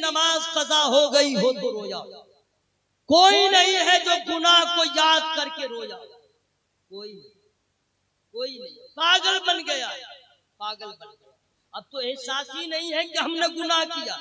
نماز قضا ہو گئی ہو تو رویا، کوئی نہیں ہے جو گناہ کو یاد کر کے رویا، کوئی نہیں، پاگل بن گیا، پاگل بن گیا۔ اب تو احساس ہی نہیں ہے کہ ہم نے گناہ کیا،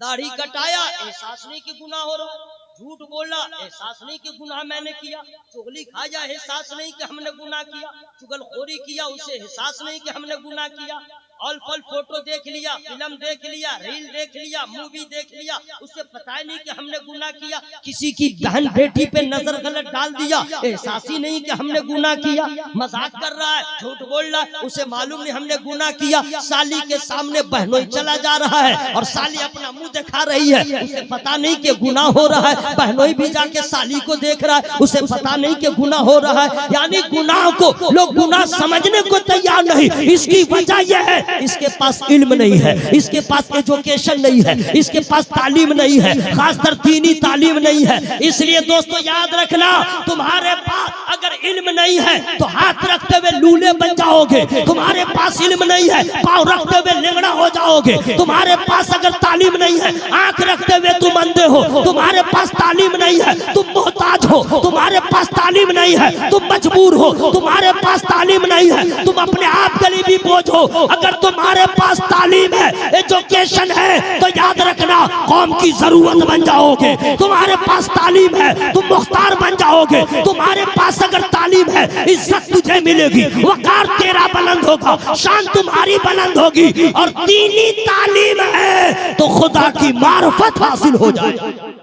داڑھی کٹایا احساس نہیں کہ گناہ ہو رہا، جھوٹ بولا احساس نہیں کہ گناہ میں نے کیا، چغلی کھایا احساس نہیں کہ ہم نے گناہ کیا، چغل خوری کیا اسے احساس نہیں کہ ہم نے گناہ کیا، اور پھل فوٹو دیکھ لیا، فلم دیکھ لیا، ریل دیکھ لیا، مووی دیکھ لیا، اسے پتہ ہی نہیں کہ ہم نے گناہ کیا، کسی کی بہن بیٹی پہ نظر غلط ڈال دیا احساس ہی نہیں کہ ہم نے گناہ کیا، مذاق کر رہا ہے، جھوٹ بول رہا ہے، اسے معلوم نہیں ہم نے گناہ کیا، سالی کے سامنے بہنوئی چلا جا رہا ہے اور سالی اپنا منہ دکھا رہی ہے، اسے پتہ نہیں کہ گناہ ہو رہا ہے، بہنوئی بھی جا کے سالی کو دیکھ رہا ہے، اسے پتہ نہیں کہ گناہ ہو رہا ہے، یعنی گناہ کو لوگ گناہ سمجھنے کو تیار نہیں۔ اس کی وجہ یہ ہے اس کے پاس علم نہیں ہے، اس کے پاس ایجوکیشن نہیں ہے، اس کے پاس تعلیم نہیں ہے، خاص طر دینی تعلیم نہیں ہے۔ اس لیے دوستو یاد رکھنا، تمہارے پاس اگر علم نہیں ہے تو ہاتھ رکھتے ہوئے لولے بن جاؤ گے، تمہارے پاس علم نہیں ہے پاؤں رکھتے ہوئے لنگڑا ہو جاؤ گے، تمہارے پاس اگر تعلیم نہیں ہے آنکھ رکھتے ہوئے تم اندھے ہو، تمہارے پاس تعلیم نہیں ہے تم محتاج ہو، تمہارے پاس تعلیم نہیں ہے تم مجبور ہو، تمہارے پاس تعلیم نہیں ہے تم اپنے آپ کے لیے بھی بوجھ ہو۔ اگر تمہارے پاس تعلیم ہے، ایجوکیشن ہے، تو یاد رکھنا قوم کی ضرورت بن جاؤ گے، تمہارے پاس تعلیم ہے تم مختار بن جاؤ گے، تمہارے پاس اگر تعلیم ہے عزت تجھے ملے گی، وقار تیرا بلند ہوگا، شان تمہاری بلند ہوگی، اور دینی تعلیم ہے تو خدا کی معرفت حاصل ہو جائے گی۔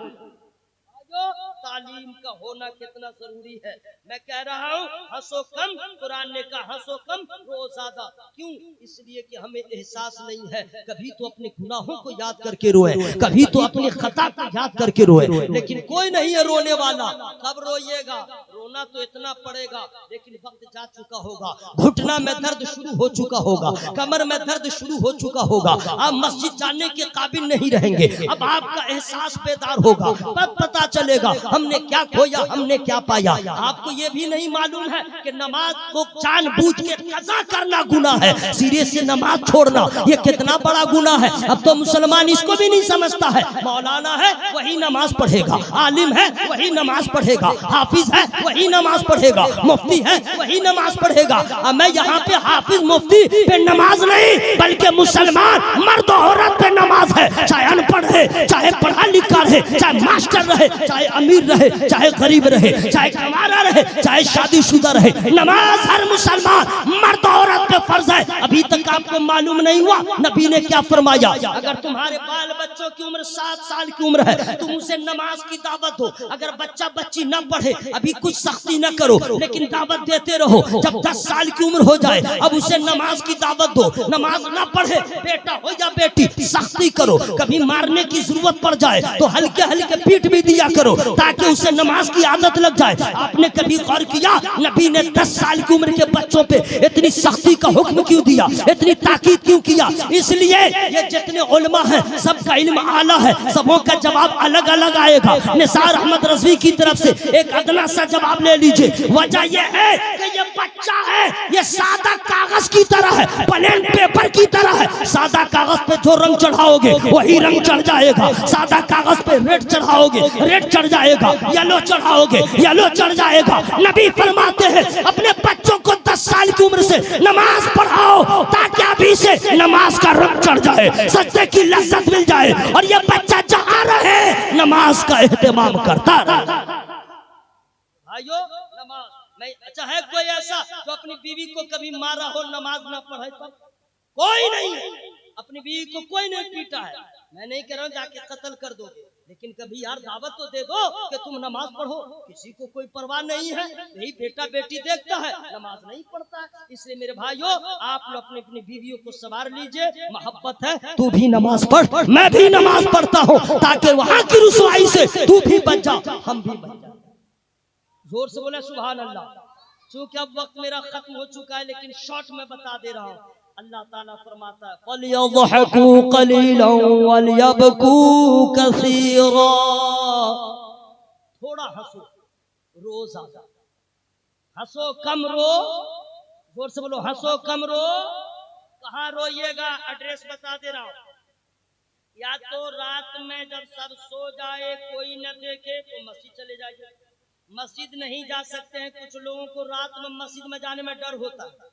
تعلیم کا ہونا کتنا ضروری ہے، میں کہہ رہا ہوں ہنسو کم، قرآن نے کہا ہنسو کم رو زیادہ، کیوں؟ اس لیے کہ ہمیں احساس نہیں ہے، کبھی تو اپنے گناہوں کو یاد کر کے روئے، کبھی تو اپنی خطا کو یاد کر کے روئے، لیکن کوئی نہیں ہے رونے والا۔ کب روئیے گا؟ رونا تو اتنا پڑے گا لیکن وقت جا چکا ہوگا، گھٹنا میں درد شروع ہو چکا ہوگا، کمر میں درد شروع ہو چکا ہوگا، آپ مسجد جانے کے قابل نہیں رہیں گے، اب آپ کا احساس بیدار ہوگا، تب پتا چلے گا ہم نے کیا کھویا ہم نے کیا پایا۔ آپ کو یہ بھی نہیں معلوم ہے کہ نماز کو جان بوجھ کے قضا کرنا گناہ ہے، سیرے سے نماز چھوڑنا یہ کتنا بڑا گناہ ہے۔ اب تو مسلمان اس کو بھی نہیں سمجھتا ہے، مولانا ہے وہی نماز پڑھے گا، عالم ہے وہی نماز پڑھے گا، حافظ ہے وہی نماز پڑھے گا، مفتی ہے وہی نماز پڑھے گا۔ اب میں یہاں پہ حافظ مفتی پہ نماز نہیں بلکہ مسلمان مرد و عورت پہ نماز ہے، چاہے ان پڑھ رہے، چاہے پڑھا لکھا رہے، چاہے ماسٹر رہے، چاہے امیر رہے، چاہے غریب رہے، چاہے کمارا رہے، چاہے شادی شدہ رہے، نماز ہر مسلمان مرد و عورت پہ فرض ہے۔ ابھی تک آپ کو معلوم نہیں ہوا نبی نے کیا فرمایا؟ اگر تمہارے بال بچوں کی عمر 7 سال کی عمر ہے تم اسے نماز کی دعوت دو، اگر بچہ بچی نہ پڑھے ابھی کچھ سختی نہ کرو لیکن دعوت دیتے رہو، جب 10 سال کی عمر ہو جائے اب اسے نماز کی دعوت دو، نماز نہ پڑھے بیٹا ہو یا بیٹی سختی کرو، کبھی مارنے کی ضرورت پڑ جائے تو ہلکے ہلکے پیٹ بھی دیا کرو تاکہ اسے نماز کی عادت لگ جائے۔ آپ نے کبھی غور کیا نبی نے 10 سال کی عمر کے بچوں پہ اتنی سختی کا حکم کیوں دیا، اتنی تاکید کیوں کیا؟ اس لیے یہ جتنے علماء ہیں سب کا علم اعلیٰ ہے، سبوں کا جواب الگ الگ آئے گا۔ نثار احمد رضوی کی طرف سے ایک ادنا سا جواب لے لیجئے، وجہ یہ ہے کہ یہ بچہ ہے یہ سادہ کاغذ کی طرح ہے، پلین پیپر کی طرح ہے، سادہ کاغذ پہ جو رنگ چڑھاؤ گے وہی رنگ چڑھ جائے گا، سادہ کاغذ پہ ریڈ چڑھاؤ گے ریڈ چڑھ جائے گا، یلو چڑھاؤ گے یلو چڑھ جائے گا۔ نبی فرماتے ہیں اپنے بچوں کو 10 سال کی عمر سے نماز پڑھاؤ تاکہ ابھی سے نماز کا رنگ چڑھ جائے، سجدے کی لذت مل جائے، اور یہ بچہ جہاں رہے نماز کا اہتمام کرتا رہے۔ بھائیو نماز میں اچھا ہے کوئی ایسا جو اپنی بیوی کو کبھی مارا ہو نماز نہ پڑھے؟ تو کوئی نہیں ہے، اپنی بیوی کو کوئی نہیں پیٹا ہے، میں نہیں کہہ رہا ہوں جا کے قتل کر دو گے لیکن کبھی یار دعوت تو دے دو کہ تم نماز پڑھو، کسی کو کوئی پرواہ نہیں ہے، یہی بیٹا بیٹی دیکھتا ہے نماز نہیں پڑھتا ہے۔ اس لیے میرے بھائیو آپ لوگ اپنی بیویوں کو سنوار لیجئے، محبت ہے تو بھی نماز پڑھ میں بھی نماز پڑھتا ہوں تاکہ وہاں کی رسوائی سے تو بھی بچ جا ہم بھی بچ جائیں۔ زور سے بولے سبحان اللہ۔ چونکہ اب وقت میرا ختم ہو چکا ہے لیکن شارٹ میں بتا دے رہا ہوں، اللہ تعالیٰ فرماتا ہے فَلْيَضْحَكُوا قَلِيلًا وَلْيَبْكُوا كَثِيرًا، تھوڑا ہنسو رو زیادہ، ہنسو کم رو، زور سے بولو ہنسو کم رو۔ کہاں روئیے گا؟ ایڈریس بتا دے رہا ہوں، یا تو رات میں جب سب سو جائے کوئی نہ دیکھے تو مسجد چلے جائیے. مسجد نہیں جا سکتے ہیں کچھ لوگوں کو رات میں مسجد میں جانے میں ڈر ہوتا ہے.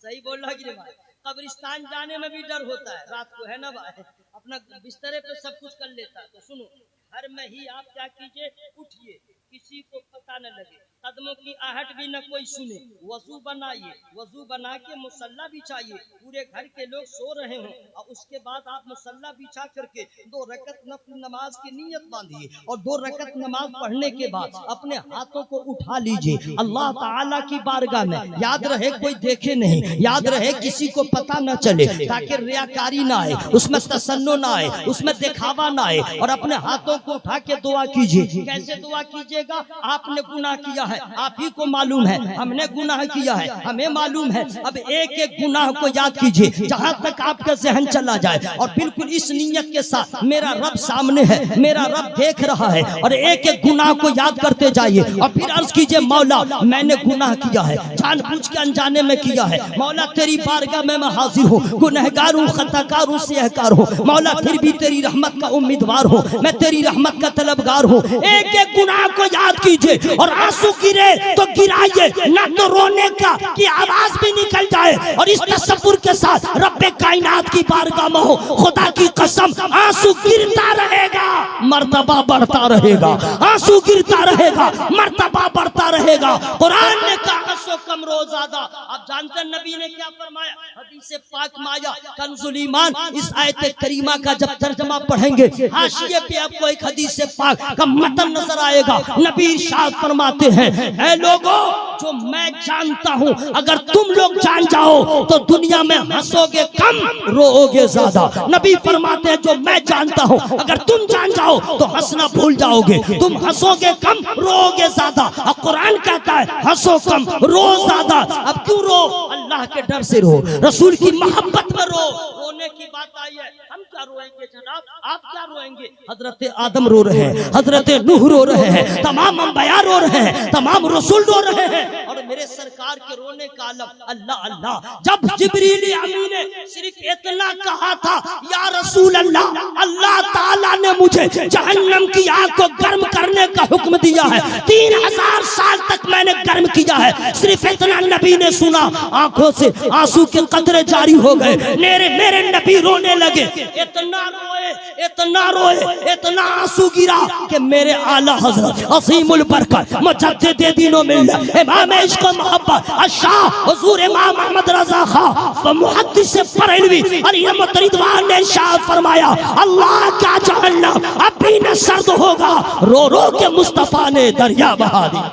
صحیح بول رہا کہ نہیں بھائی؟ قبرستان جانے میں بھی ڈر ہوتا ہے رات کو، ہے نا بھائی؟ اپنا بسترے پہ سب کچھ کر لیتا ہے. تو سنو، گھر میں ہی آپ کیا کیجئے، اٹھئے، کسی کو پتہ نہ لگے، قدموں کی آہٹ بھی نہ کوئی سنے، وضو بنائیے، وضو بنا کے مصلی بچھائیے، پورے گھر کے لوگ سو رہے ہوں، اور اس کے بعد آپ مصلی بچھا کر کے 2 رکعت نفل نماز کی نیت باندھیے، اور 2 رکعت نماز پڑھنے کے بعد اپنے ہاتھوں کو اٹھا لیجئے اللہ تعالیٰ کی بارگاہ میں. یاد رہے کوئی دیکھے نہیں، یاد رہے کسی کو پتہ نہ چلے، تاکہ ریاکاری نہ آئے، اس میں تسنن نہ آئے، اس میں دکھاوا نہ آئے. اور اپنے ہاتھوں کو اٹھا کے دعا کیجئے. کیسے دعا کیجئے گا؟ آپ نے گناہ کیا ہے، آپ ہی کو معلوم ہے، ہم نے گناہ کیا ہے، ہمیں معلوم ہے. اب ایک ایک گناہ کو یاد کیجئے جہاں تک آپ کا ذہن چلا جائے، اور بالکل اس نیت کے ساتھ میرا رب سامنے ہے، میرا رب دیکھ رہا ہے، اور ایک ایک گناہ کو یاد کرتے جائیے. اور پھر عرض کیجئے مولا میں نے گناہ کیا ہے، جان بوجھ کے انجانے میں کیا ہے، مولا تیری بارگاہ میں حاضر ہوں، گنہگار ہوں، خطاکار ہوں، سیہکار ہوں، مولا پھر بھی تیری رحمت کا امیدوار ہوں، میں تیری رحمت کا طلبگار ہوں. ایک ایک گناہ کو یاد کیجئے، اور آنسو گرے تو گرائیے، نہ تو رونے کا کی آواز بھی نکل جائے، اور اس تصور کے ساتھ رب کائنات کی بارگاہ میں ہو، خدا کی قسم آنسو گرتا رہے گا، مرتبہ بڑھتا رہے گا، آنسو گرتا رہے گا، مرتبہ بڑھتا رہے گا. قرآن نے کہا ہنسو کم رو زیادہ. آپ جانتے ہیں نبی نے کیا فرمایا؟ حدیث پاک میں آیا کنز الایمان. اس آیت کریمہ کا جب ترجمہ پڑھیں گے حاشیے پہ آپ کو ایک حدیث پاک کا متن نظر آئے گا. نبی ارشاد فرماتے ہیں اے لوگو جو میں جانتا ہوں اگر تم لوگ جان جاؤ تو دنیا میں ہنسو گے کم رو گے زیادہ. نبی فرماتے ہیں جو میں جانتا ہوں اگر تم جان جاؤ تو ہنسنا بھول جاؤ گے، تم ہنسو گے کم رو گے زیادہ. اور قرآن کہتا ہے ہنسو کم رو زیادہ. اب کیوں رو؟ اللہ کے ڈر سے رو، رسول کی محبت میں رو. رونے کی بات آئی ہے، ہم کیا روئیں گے جناب؟ آپ کیا روئیں گے؟ حضرت آدم رو رہے ہیں، حضرت نوح رو رہے ہیں، تمام انبیاء رو رہے ہیں، تمام رسول رو رہے ہیں، اور میرے سرکار کے رونے کا عالم اللہ اللہ. جب جبریل امین نے صرف اتنا کہا تھا یا رسول اللہ اللہ تعالیٰ نے مجھے جہنم کی آگ کو گرم کرنے کا حکم دیا ہے، 3000 سال تک میں نے گرم کیا ہے، صرف اتنا نبی نے سنا، آنکھوں سے آنسو کے قطرے جاری ہو گئے. میرے نبی رونے لگے، اتنا روئے، اتنا روئے، اتنا آنسو گرا کہ میرے اعلیٰ حضرت عظیم البرکت مجدد دین و ملت امام عشق و محبت الشاہ حضور امام احمد رضا خان محدث بریلوی علیہ رضوان نے ارشاد فرمایا اللہ کا جہنم اب بھی نہ سرد ہوگا، رو رو کے مصطفیٰ نے دریا بہا دی.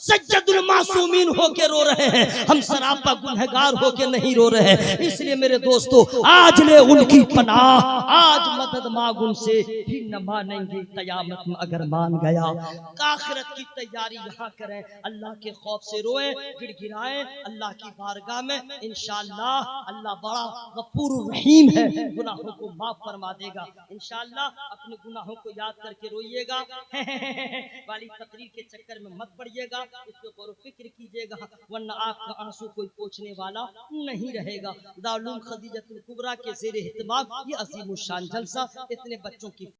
سجد المعصومین ہو کے رو رہے ہیں، ہم سراپا گنہگار ہو کے نہیں رو رہے ہیں. اس لیے میرے دوستو آج لے ان کی پناہ، آج مدد مانگ ان سے، پھر نہ مانیں گے قیامت میں اگر مان گیا. آخرت کی تیاری یہاں کریں، اللہ کے خوف سے روئیں، گڑ گڑائیں اللہ کی بارگاہ میں. انشاءاللہ اللہ بڑا غفور الرحیم ہے، گناہوں کو معاف فرما دے گا. انشاءاللہ اپنے گناہوں کو یاد کر کے روئیے گا، والی تقریر کے چکر میں مت پڑیے گا، اس کو غور و فکر کیجئے گا، ورنہ آپ کا آنسو کوئی پوچھنے والا نہیں رہے گا. دارالعلوم خدیجۃ الکبریٰ کے زیر اہتمام یہ عظیم الشان جلسہ اتنے بچوں کی